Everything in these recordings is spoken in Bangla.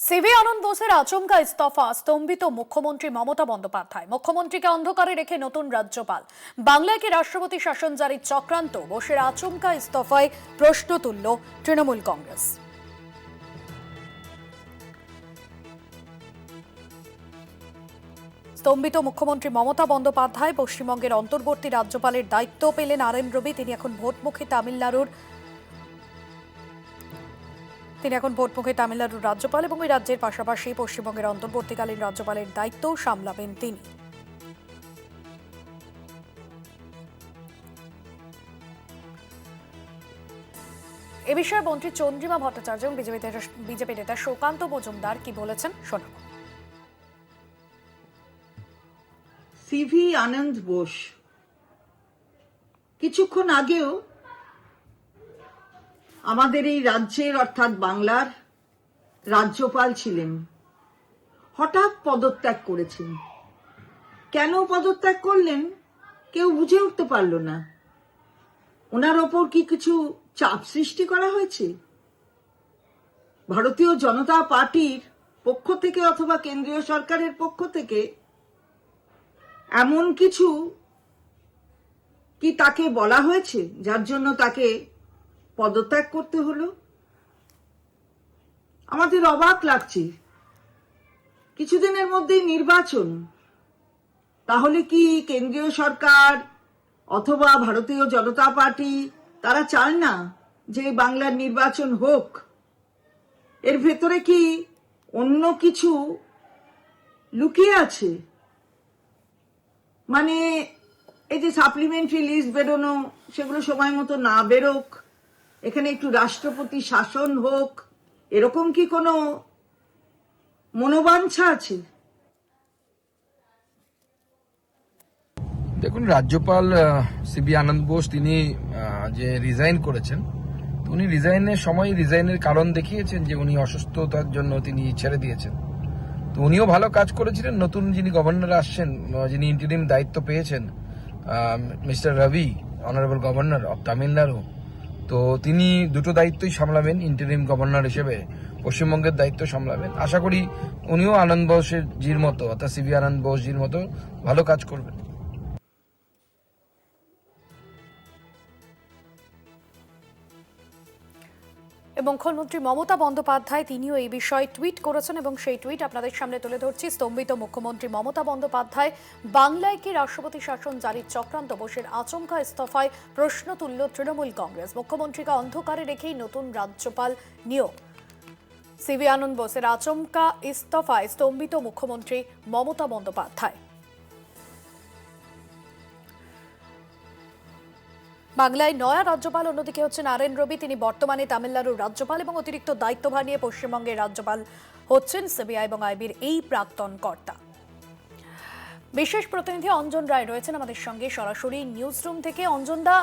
সিভি আনন্দ বোসের আচমকা ইস্তফা, স্তম্ভিত মুখ্যমন্ত্রী মমতা বন্দ্যোপাধ্যায়। মুখ্যমন্ত্রীকে অন্ধকারে রেখে নতুন রাজ্যপাল। বাংলায় কি রাষ্ট্রপতি শাসন জারির চক্রান্ত? বোসের আচমকা ইস্তফায় প্রশ্ন তুলল তৃণমূল কংগ্রেস। স্তম্ভিত মুখ্যমন্ত্রী মমতা বন্দ্যোপাধ্যায় পশ্চিমবঙ্গের অন্তর্বর্তী রাজ্যপালের দায়িত্ব পেলেন আর এন রবি। তিনি এখন ভোটমুখী তামিলনাড়ুর রাজ্যপাল এবং ওই রাজ্যের পাশাপাশি পশ্চিমবঙ্গের অন্তর্বর্তীকালীন রাজ্যপালের দায়িত্বও সামলাবেন তিনি। এ বিষয়ে মন্ত্রী চন্দ্রিমা ভট্টাচার্য এবং বিজেপি নেতা সুকান্ত মজুমদার কি বলেছেন শোনাব। সিভি আনন্দ বোস কিছুক্ষণ আগেও আমাদের এই রাজ্যের অর্থাৎ বাংলার রাজ্যপাল ছিলেন, হঠাৎ পদত্যাগ করেছেন। কেন পদত্যাগ করলেন কেউ বুঝে উঠতে পারল না। ওনার ওপর কি কিছু চাপ সৃষ্টি করা হয়েছে ভারতীয় জনতা পার্টির পক্ষ থেকে অথবা কেন্দ্রীয় সরকারের পক্ষ থেকে? এমন কিছু কি তাকে বলা হয়েছে যার জন্য তাকে পদত্যাগ করতে হলো? আমাদের অবাক লাগছে। কিছুদিনের মধ্যেই নির্বাচন, তাহলে কি কেন্দ্রীয় সরকার অথবা ভারতীয় জনতা পার্টি তারা চায় না যে বাংলার নির্বাচন হোক? এর ভেতরে কি অন্য কিছু লুকিয়ে আছে? মানে এই যে সাপ্লিমেন্টারি লিস্ট বেরোনো, সেগুলো সময় মতো না বেরোক, এখানে একটু রাষ্ট্রপতি শাসন হোক, এরকম কি কোনো মনোবাঞ্ছা আছে? দেখুন, রাজ্যপাল সিবি আনন্দ বোস তিনি যে রিজাইন করেছেন, উনি রিজাইনের সময় রিজাইনের কারণ দেখিয়েছেন যে উনি অসুস্থতার জন্য তিনি ছেড়ে দিয়েছেন। তো উনিও ভালো কাজ করেছিলেন। নতুন যিনি গভর্নর আসছেন, যিনি ইন্টারিম দায়িত্ব পেয়েছেন, mister Ravi, honourable governor of Tamil Nadu, তো তিনি দুটো দায়িত্বই সামলাবেন। ইন্টারিম গভর্নর হিসেবে পশ্চিমবঙ্গের দায়িত্ব সামলাবেন। আশা করি উনিও আনন্দ বোসের জির মতো অর্থাৎ সিবি আনন্দ বোস জির মতো ভালো কাজ করবেন। এবং মুখ্যমন্ত্রী মমতা বন্দ্যোপাধ্যায় তিনিও এই বিষয়ে টুইট করেছেন এবং সেই টুইট আপনাদের সামনে তুলে ধরছি। স্তম্ভিত মুখ্যমন্ত্রী মমতা বন্দ্যোপাধ্যায়, বাংলায় কি রাষ্ট্রপতি শাসন জারির চক্রান্ত? বোসের আচমকা ইস্তফায় প্রশ্ন তুলল তৃণমূল কংগ্রেস। মুখ্যমন্ত্রীকে অন্ধকারে রেখেই নতুন রাজ্যপাল নিয়োগ। সিভি আনন্দ বোসের আচমকা ইস্তফায় স্তম্ভিত মুখ্যমন্ত্রী মমতা বন্দ্যোপাধ্যায়। বাংলায় নয়া রাজ্যপাল অন্যদিকে হচ্ছেন আর এন রবি। তিনি বর্তমানে তামিলনাড়ুর রাজ্যপাল এবং অতিরিক্ত দায়িত্বভার নিয়ে পশ্চিমবঙ্গের রাজ্যপাল হচ্ছেন সিবিআই এবং আইবির এই প্রাক্তন কর্তা। বিশেষ প্রতিনিধি অঞ্জন রায় রয়েছেন আমাদের সঙ্গে সরাসরি নিউজ রুম থেকে। অঞ্জনদা,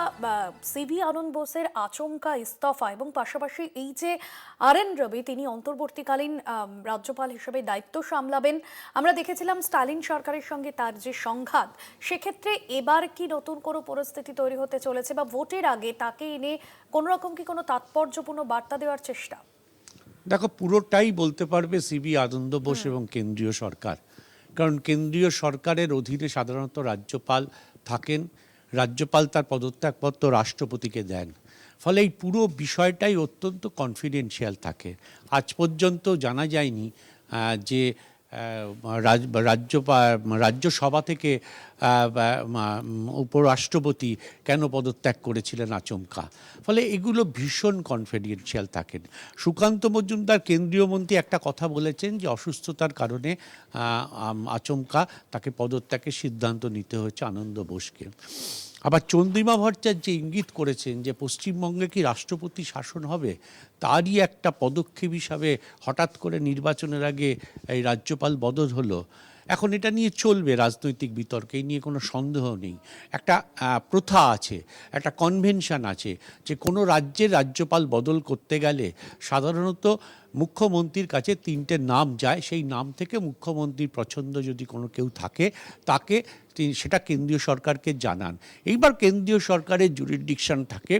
সিভি আনন্দ বোসের আচমকা ইস্তফা এবং পাশাপাশি এই যে আর এন রবি তিনি অন্তর্বর্তীকালীন রাজ্যপাল হিসেবে দায়িত্ব সামলাবেন, আমরা দেখেছিলাম স্টালিন সরকারের সঙ্গে তার যে সংঘাত, সেক্ষেত্রে এবার কি নতুন কোনো পরিস্থিতি তৈরি হতে চলেছে বা ভোটের আগে তাকে এনে কোনো রকম কি কোনো তাৎপর্যপূর্ণ বার্তা দেওয়ার চেষ্টা? দেখো, পুরোটাই বলতে পারবে সিবি আনন্দ বোস এবং কেন্দ্রীয় সরকার। কারণ কেন্দ্রীয় সরকারের অধীনে সাধারণত রাজ্যপাল থাকেন, রাজ্যপাল তার পদত্যাগপত্র রাষ্ট্রপতিকে দেন, ফলে এই পুরো বিষয়টাই অত্যন্ত কনফিডেন্সিয়াল থাকে। আজ পর্যন্ত জানা যায়নি যে রাজ্যসভা থেকে উপরাষ্ট্রপতি কেন পদত্যাগ করেছিলেন আচমকা। ফলে এগুলো ভীষণ কনফিডেন্সিয়াল থাকেন। সুকান্ত মজুমদার কেন্দ্রীয় মন্ত্রী একটা কথা বলেছেন যে অসুস্থতার কারণে আচমকা তাকে পদত্যাগের সিদ্ধান্ত নিতে হয়েছে আনন্দ বোসকে। আবার চন্দ্রিমা ভট্টাচার্য ইঙ্গিত করেছেন যে পশ্চিমবঙ্গে কি রাষ্ট্রপতি শাসন হবে, তারই একটা পদক্ষেপ হিসাবে হঠাৎ করে নির্বাচনের আগে এই রাজ্যপাল বদল হলো। এখন এটা নিয়ে চলবে রাজনৈতিক বিতর্ক, এই নিয়ে কোনো সন্দেহ নেই। একটা প্রথা আছে, একটা কনভেনশন আছে যে কোনো রাজ্যের রাজ্যপাল বদল করতে গেলে সাধারণত মুখ্যমন্ত্রীর কাছে 3টে নাম যায়। সেই নাম থেকে মুখ্যমন্ত্রীর পছন্দ যদি কোনো কেউ থাকে তাকে সেটা কেন্দ্রীয় সরকারকে জানান। এইবার কেন্দ্রীয় সরকারের জুরিসডিকশন থাকে,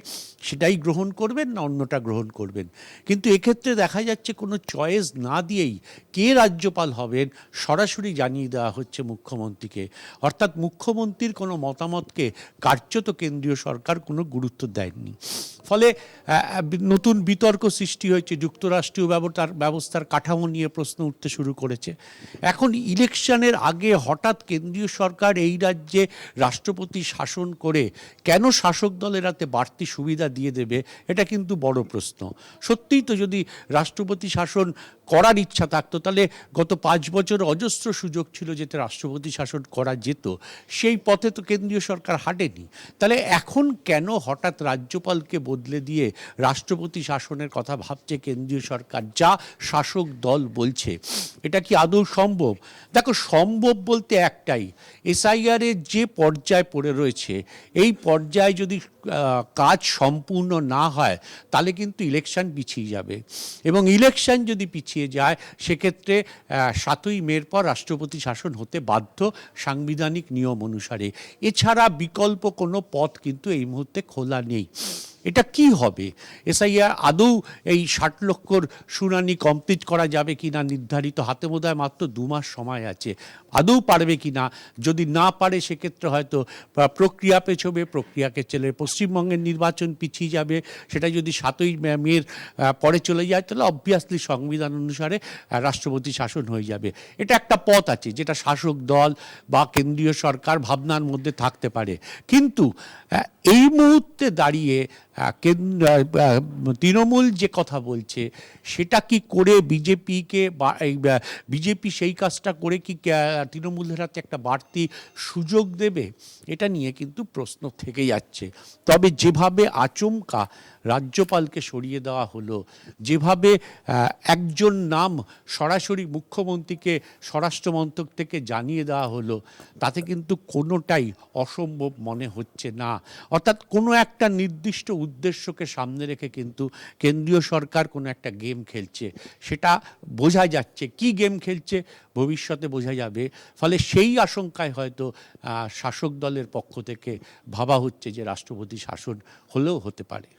সেটাই গ্রহণ করবেন না অন্যটা গ্রহণ করবেন। কিন্তু এক্ষেত্রে দেখা যাচ্ছে কোনো চয়েস না দিয়েই কে রাজ্যপাল হবেন সরাসরি জানিয়ে দেওয়া হচ্ছে মুখ্যমন্ত্রীকে। অর্থাৎ মুখ্যমন্ত্রীর কোনো মতামতকে কার্যত কেন্দ্রীয় সরকার কোনো গুরুত্ব দেয়নি। ফলে নতুন বিতর্ক সৃষ্টি হয়েছে, যুক্তরাষ্ট্রীয় ব্যবস্থার কাঠামো নিয়ে প্রশ্ন উঠতে শুরু করেছে। এখন ইলেকশনের আগে হঠাৎ কেন্দ্রীয় সরকার এই রাজ্যে রাষ্ট্রপতি শাসন করে কেন শাসক দলের হাতে বাড়তি সুবিধা দিয়ে দেবে, এটা কিন্তু বড় প্রশ্ন। সত্যিই তো যদি রাষ্ট্রপতি শাসন করার ইচ্ছা থাকতো তাহলে গত 5 বছর অজস্র সুযোগ ছিল যেতে রাষ্ট্রপতি শাসন করা যেত, সেই পথে তো কেন্দ্রীয় সরকার হাঁটেনি। তাহলে এখন কেন হঠাৎ রাজ্যপালকে বদলে দিয়ে রাষ্ট্রপতি শাসনের কথা ভাবছে কেন্দ্রীয় সরকার, যা শাসক দল বলছে? এটা কি আদৌ সম্ভব? দেখো, সম্ভব বলতে একটাই, এসআইআরের যে পর্যায়ে পড়ে রয়েছে এই পর্যায়ে যদি কাজ সম্পূর্ণ না হয় তাহলে কিন্তু ইলেকশন পিছিয়ে যাবে, এবং ইলেকশন যদি পিছিয়ে যায় সেক্ষেত্রে 7ই মের পর রাষ্ট্রপতি শাসন হতে বাধ্য সাংবিধানিক নিয়ম অনুসারে। এছাড়া বিকল্প কোনো পথ কিন্তু এই মুহূর্তে খোলা নেই। এটা কি হবে? এসআইআর আদৌ এই 60 লক্ষর শুনানি কমপ্লিট করা যাবে কি না নির্ধারিত, হাতে বোধহয় মাত্র 2 মাস সময় আছে, আদৌ পারবে কি না? যদি না পারে সেক্ষেত্রে হয়তো প্রক্রিয়া পেছবে, প্রক্রিয়াকে চলে পশ্চিমবঙ্গের নির্বাচন পিছিয়ে যাবে। সেটা যদি 7ই মের পরে চলে যায় তাহলে অবভিয়াসলি সংবিধান অনুসারে রাষ্ট্রপতি শাসন হয়ে যাবে। এটা একটা পথ আছে যেটা শাসক দল বা কেন্দ্রীয় সরকার ভাবনার মধ্যে থাকতে পারে। কিন্তু এই মুহূর্তে দাঁড়িয়ে তৃণমূল যে কথা বলছে সেটা কি করে বিজেপিকে বা বিজেপি সেই কাজটা করে কি তৃণমূলের হাতে একটা বাড়তি সুযোগ দেবে, এটা নিয়ে কিন্তু প্রশ্ন থেকে যাচ্ছে। তবে যেভাবে আচমকা রাজ্যপালকে সরিয়ে দেওয়া হলো, যেভাবে একজন নাম সরাসরি মুখ্যমন্ত্রীকে স্বরাষ্ট্র মন্ত্রক থেকে জানিয়ে দেওয়া হলো, তাতে কিন্তু কোনোটাই অসম্ভব মনে হচ্ছে না। অর্থাৎ কোনো একটা নির্দিষ্ট উদ্দেশ্যকে সামনে রেখে কিন্তু কেন্দ্রীয় সরকার কোনো একটা গেম খেলছে, সেটা বোঝা যাচ্ছে। কি গেম খেলছে ভবিষ্যতে বোঝা যাবে। ফলে সেই আশঙ্কায় হয়তো শাসক দলের পক্ষ থেকে ভাবা হচ্ছে যে রাষ্ট্রপতি শাসন হলেও হতে পারে।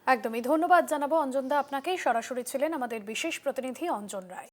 একদমই ধন্যবাদ জানাবো অঞ্জনদা আপনাকেই। সরাসরি ছিলেন আমাদের বিশেষ প্রতিনিধি অঞ্জন রায়।